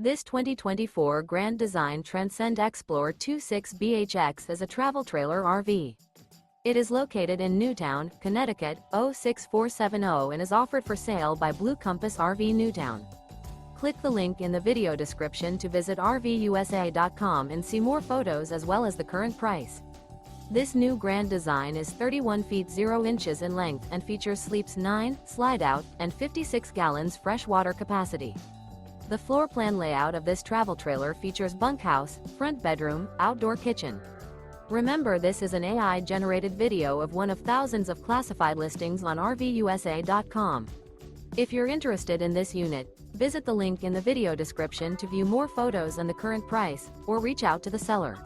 This 2024 Grand Design Transcend Xplor 26BHX is a travel trailer RV. It is located in Newtown, Connecticut, 06470 and is offered for sale by Blue Compass RV Newtown. Click the link in the video description to visit RVUSA.com and see more photos as well as the current price. This new Grand Design is 31 feet 0 inches in length and features sleeps 9, slide-out, and 56 gallons fresh water capacity. The floor plan layout of this travel trailer features bunkhouse, front bedroom, outdoor kitchen. Remember, this is an AI-generated video of one of thousands of classified listings on RVUSA.com. If you're interested in this unit, visit the link in the video description to view more photos and the current price, or reach out to the seller.